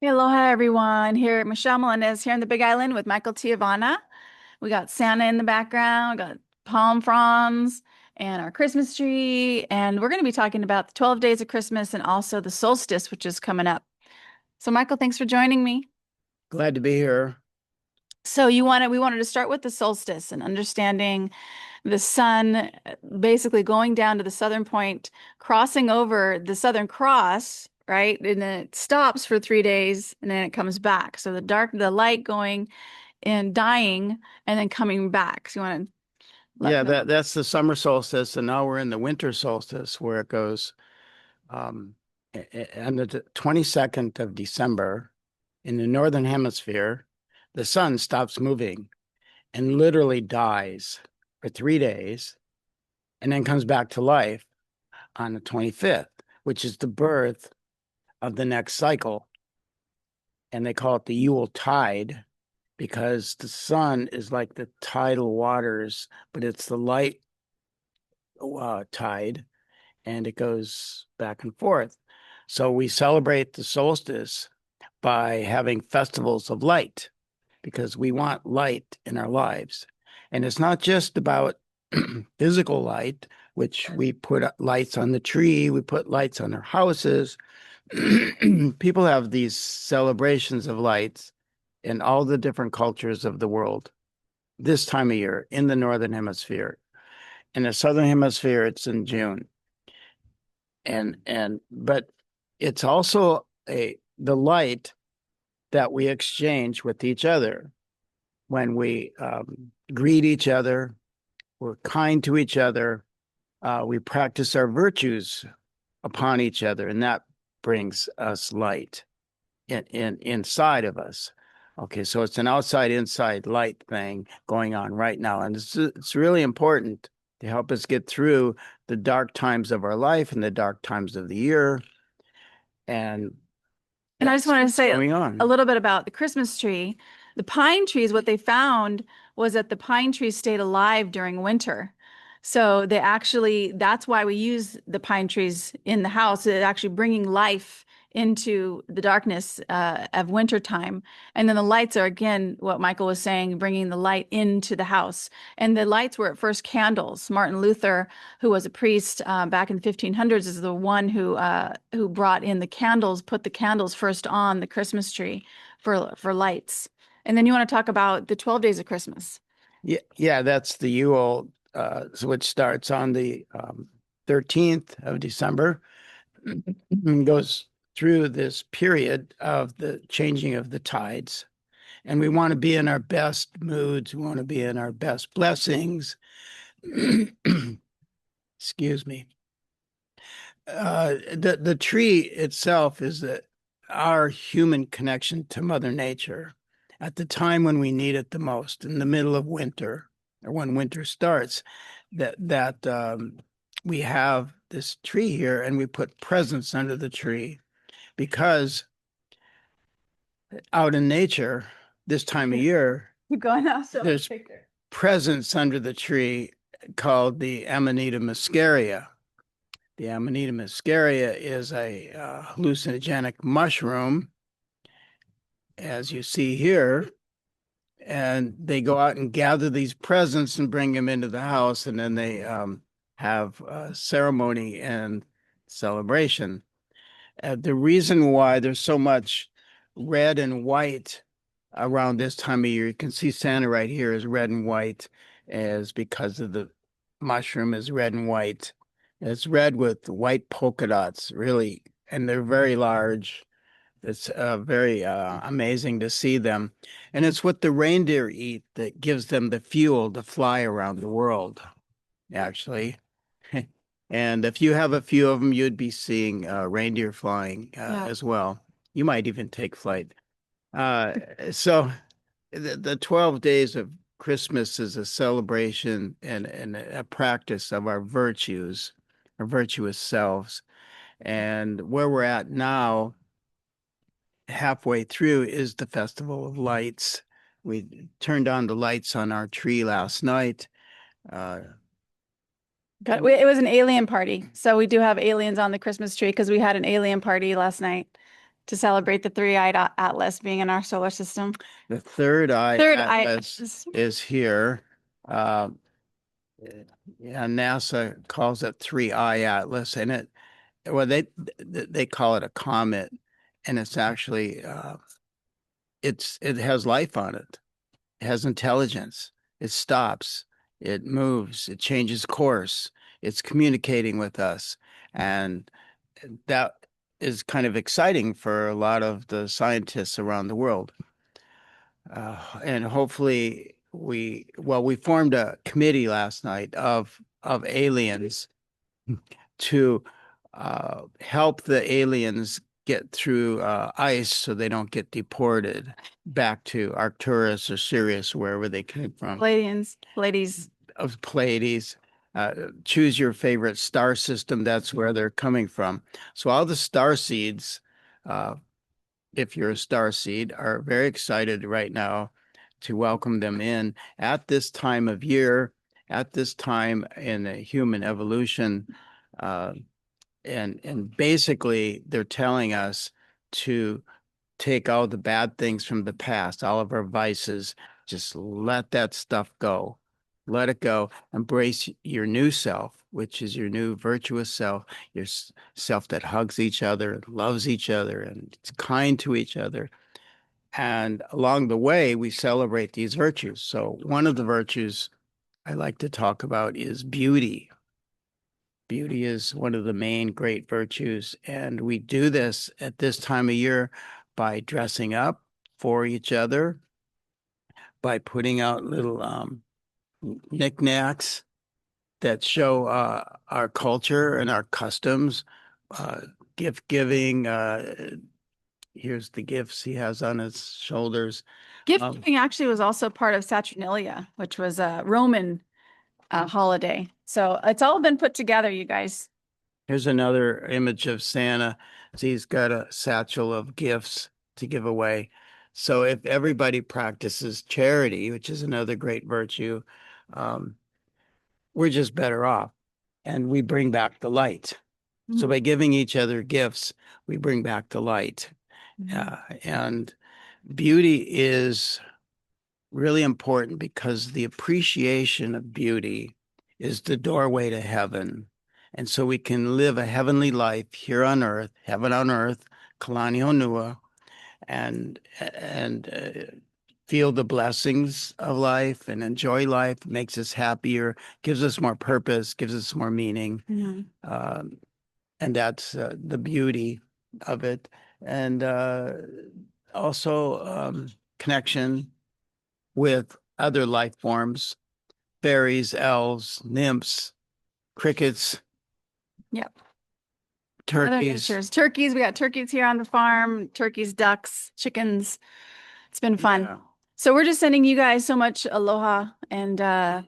Aloha, everyone. Here, Michelle Melendez here in the Big Island with Michael Tiavana. We got Santa in the background, got palm fronds, and our Christmas tree. And we're going to be talking about the 12 days of Christmas and also the solstice, which is coming up. So, Michael, thanks for joining me. Glad to be here. So, we wanted to start with the solstice and understanding the sun basically going down to the southern point, crossing over the Southern Cross, right? And then it stops for 3 days and then it comes back. So the light going and dying and then coming back. So you want to let Yeah, them. that's the summer solstice, and now we're in the winter solstice where it goes um, on the 22nd of December in the northern hemisphere. The sun stops moving and literally dies for 3 days, and then comes back to life on the 25th, which is the birth of the next cycle. And they call it the Yule tide because the sun is like the tidal waters, but it's the light tide, and it goes back and forth. So we celebrate the solstice by having festivals of light because we want light in our lives. And it's not just about physical light, which we put lights on the tree, we put lights on our houses. People have these celebrations of lights in all the different cultures of the world this time of year in the northern hemisphere. In the southern hemisphere, it's in June. But it's also the light that we exchange with each other when we greet each other, we're kind to each other, we practice our virtues upon each other, and that brings us light inside of us. Okay, so it's an outside inside light thing going on right now, and it's really important to help us get through the dark times of our life and the dark times of the year. And And I just that's wanted to what's say going a on. little bit about the Christmas tree. The pine trees, what they found was that the pine trees stayed alive during winter. So that's why we use the pine trees in the house. It's actually bringing life into the darkness of winter time. And then the lights are, again, what Michael was saying, bringing the light into the house. And the lights were at first candles. Martin Luther, who was a priest back in the 1500s, is the one who brought in the candles, put the candles first on the Christmas tree for lights. And then you want to talk about the 12 days of Christmas. Yeah, that's the Yule, which starts on the 13th of December and goes through this period of the changing of the tides. And we want to be in our best moods. We want to be in our best blessings. Excuse me. The tree itself is our human connection to Mother Nature at the time when we need it the most, in the middle of winter or when winter starts. That we have this tree here, and we put presents under the tree because out in nature this time of year, Keep going now. So there's presents under the tree called the Amanita muscaria. The Amanita muscaria is a hallucinogenic mushroom, as you see here, and they go out and gather these presents and bring them into the house, and then they have a ceremony and celebration. The reason why there's so much red and white around this time of year, you can see Santa right here is red and white, is because of the mushroom is red and white. It's red with white polka dots, really, and they're very large. It's very amazing to see them. And it's what the reindeer eat that gives them the fuel to fly around the world, actually. And if you have a few of them, you'd be seeing reindeer flying yeah. as well. You might even take flight. Uh, so the 12 days of Christmas is a celebration and a practice of our virtues, our virtuous selves. And where we're at now, halfway through, is the Festival of Lights. We turned on the lights on our tree last night. Uh, It was an alien party. So we do have aliens on the Christmas tree because we had an alien party last night. to celebrate the three-eyed atlas being in our solar system. The third eye Third eye atlas atlas. is here. Uh, yeah, NASA calls it three-eye atlas, and well, they call it a comet, and it's actually it has life on it. It has intelligence. It stops. It moves. It changes course. It's communicating with us, and that is kind of exciting for a lot of the scientists around the world. And hopefully we formed a committee last night of aliens to help the aliens get through ice so they don't get deported back to Arcturus or Sirius, wherever they came from. Pleiades. Of Pleiades. Choose your favorite star system. That's where they're coming from. So all the star seeds, uh, if you're a star seed, are very excited right now to welcome them in at this time of year, at this time in the human evolution. Uh, and basically, they're telling us to take all the bad things from the past, all of our vices, just let that stuff go. Let it go. Embrace your new self, which is your new virtuous self, your self that hugs each other and loves each other and is kind to each other. And along the way, we celebrate these virtues. So, one of the virtues I like to talk about is beauty. Beauty is one of the main great virtues. And we do this at this time of year by dressing up for each other, by putting out little knickknacks that show our culture and our customs, uh, gift giving. Here's the gifts he has on his shoulders. Gift Um, giving actually was also part of Saturnalia, which was a Roman holiday. So it's all been put together, you guys. Here's another image of Santa. So he's got a satchel of gifts to give away. So if everybody practices charity, which is another great virtue, um, we're just better off. And we bring back the light. So Mhm. by giving each other gifts, we bring back the light. Mhm. And beauty is really important because the appreciation of beauty is the doorway to heaven. And so we can live a heavenly life here on earth, heaven on earth, Kalani Honua, and feel the blessings of life and enjoy life, makes us happier, gives us more purpose, gives us more meaning. Mhm. Um, and that's the beauty of it. And also connection with other life forms, fairies, elves, nymphs, crickets, Yep. Other turkeys. natures. Turkeys. We got turkeys here on the farm, turkeys, ducks, chickens. It's been fun. Yeah. So we're just sending you guys so much aloha and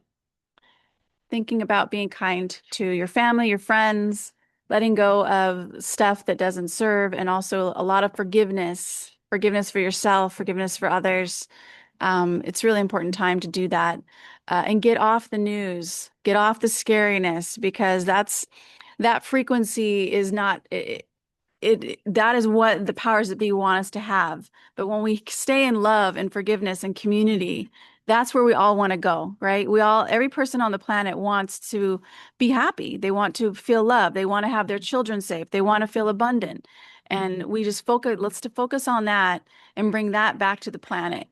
thinking about being kind to your family, your friends, letting go of stuff that doesn't serve, and also a lot of forgiveness, forgiveness for yourself, forgiveness for others. It's really important time to do that, and get off the news, get off the scariness, because that frequency is not that is what the powers that be want us to have. But when we stay in love and forgiveness and community, that's where we all want to go, right? Every person on the planet wants to be happy. They want to feel love. They want to have their children safe. They want to feel abundant. And we just let's to focus on that and bring that back to the planet.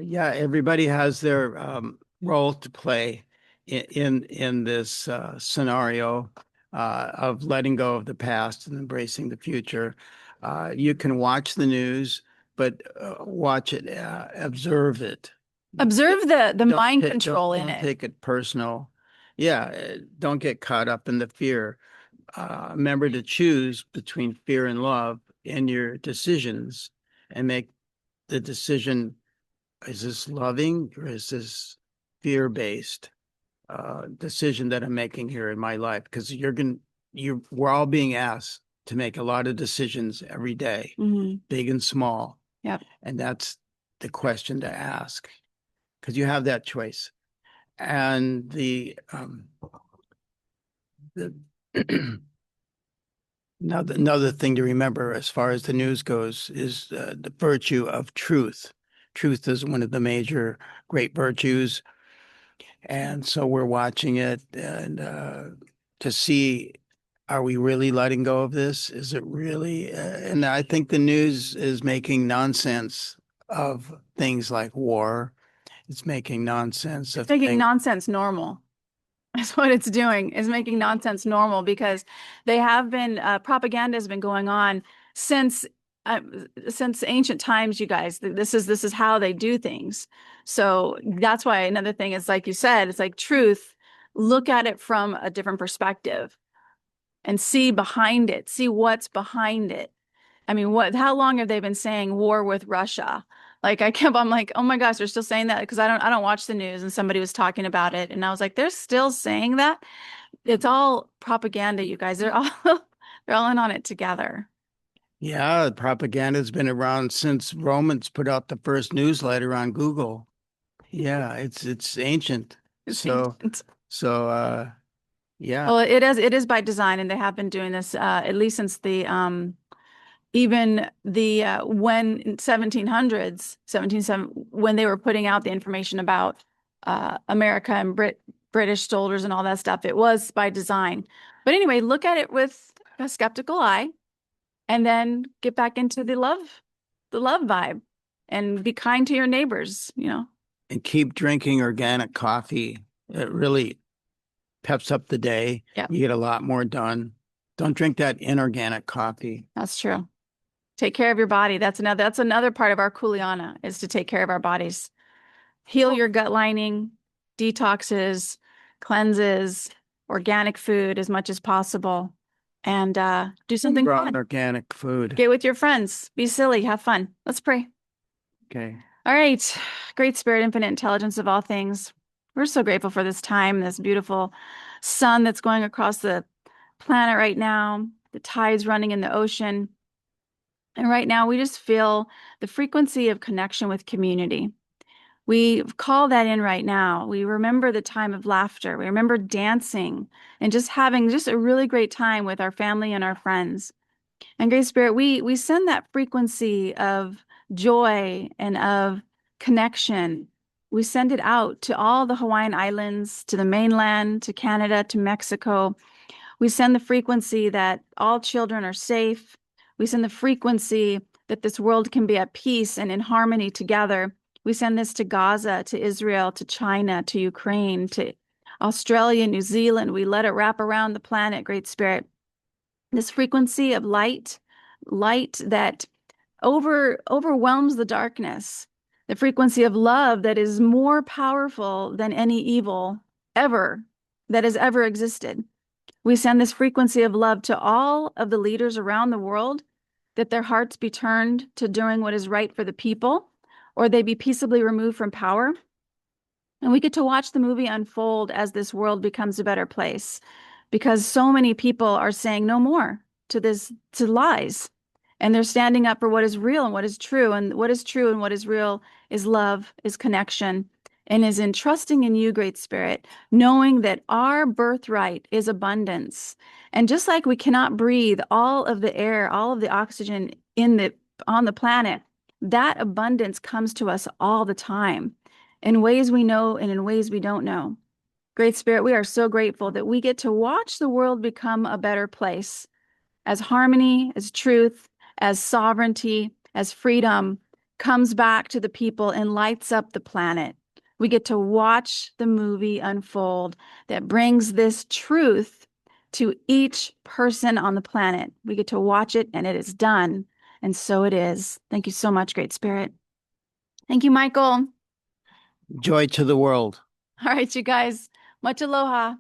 Yeah, everybody has their role to play in this scenario of letting go of the past and embracing the future. You can watch the news, but watch it, observe it. Observe the Don't mind ta- don't control in don't it. take it personal. Yeah, don't get caught up in the fear. Remember to choose between fear and love in your decisions and make the decision, is this loving or is this fear-based decision that I'm making here in my life? Because we're all being asked to make a lot of decisions every day, Hmm. big and small. Yep. And that's the question to ask because you have that choice. And the Now, another thing to remember as far as the news goes is the virtue of truth. Truth is one of the major great virtues. And so we're watching it and to see, are we really letting go of this? Is it really? And I think the news is making nonsense of things like war. It's making nonsense It's of making things. nonsense normal. That's what it's doing, is making nonsense normal because they have been propaganda has been going on since uh, since ancient times, you guys. This is how they do things. So that's why another thing is like you said, it's like truth. Look at it from a different perspective and see behind it, see what's behind it. I mean, how long have they been saying war with Russia? Like I'm like, oh my gosh, they're still saying that because I don't watch the news and somebody was talking about it and I was like, they're still saying that? It's all propaganda, you guys. They're all they're all in on it together. Yeah, propaganda has been around since Romans put out the first newsletter on Google. Yeah, it's ancient. It's So ancient. so yeah, Well, it is by design and they have been doing this at least since the even the when 1700s 17 when they were putting out the information about America and British soldiers and all that stuff, it was by design. But anyway, look at it with a skeptical eye and then get back into the love vibe and be kind to your neighbors. and keep drinking organic coffee. It really peps up the day. Yeah, You get a lot more done. Don't drink that inorganic coffee. that's true. Take care of your body. That's another part of our kuleana is to take care of our bodies. Heal your gut lining, detoxes, cleanses, organic food as much as possible, and do something Grown fun. organic food. Get with your friends, be silly, have fun. Let's pray. Okay. All right, great spirit, infinite intelligence of all things. We're so grateful for this time, this beautiful sun that's going across the planet right now, the tides running in the ocean. And right now, we just feel the frequency of connection with community. We call that in right now. We remember the time of laughter. We remember dancing and just having just a really great time with our family and our friends. And Great Spirit, we send that frequency of joy and of connection. We send it out to all the Hawaiian Islands, to the mainland, to Canada, to Mexico. We send the frequency that all children are safe. We send the frequency that this world can be at peace and in harmony together. We send this to Gaza, to Israel, to China, to Ukraine, to Australia, New Zealand. We let it wrap around the planet, Great Spirit. This frequency of light that overwhelms the darkness, the frequency of love that is more powerful than any evil ever that has ever existed. We send this frequency of love to all of the leaders around the world, that their hearts be turned to doing what is right for the people, or they be peaceably removed from power. And we get to watch the movie unfold as this world becomes a better place because so many people are saying no more to lies. And they're standing up for what is real and what is true. And what is true and what is real is love, is connection, and is in trusting in you, Great Spirit, knowing that our birthright is abundance. And just like we cannot breathe all of the air, all of the oxygen on the planet, that abundance comes to us all the time in ways we know and in ways we don't know. Great Spirit, we are so grateful that we get to watch the world become a better place as harmony, as truth, as sovereignty, as freedom comes back to the people and lights up the planet. We get to watch the movie unfold that brings this truth to each person on the planet. We get to watch it and it is done. And so it is. Thank you so much, Great Spirit. Thank you, Michael. Joy to the world. All right, you guys. Much aloha.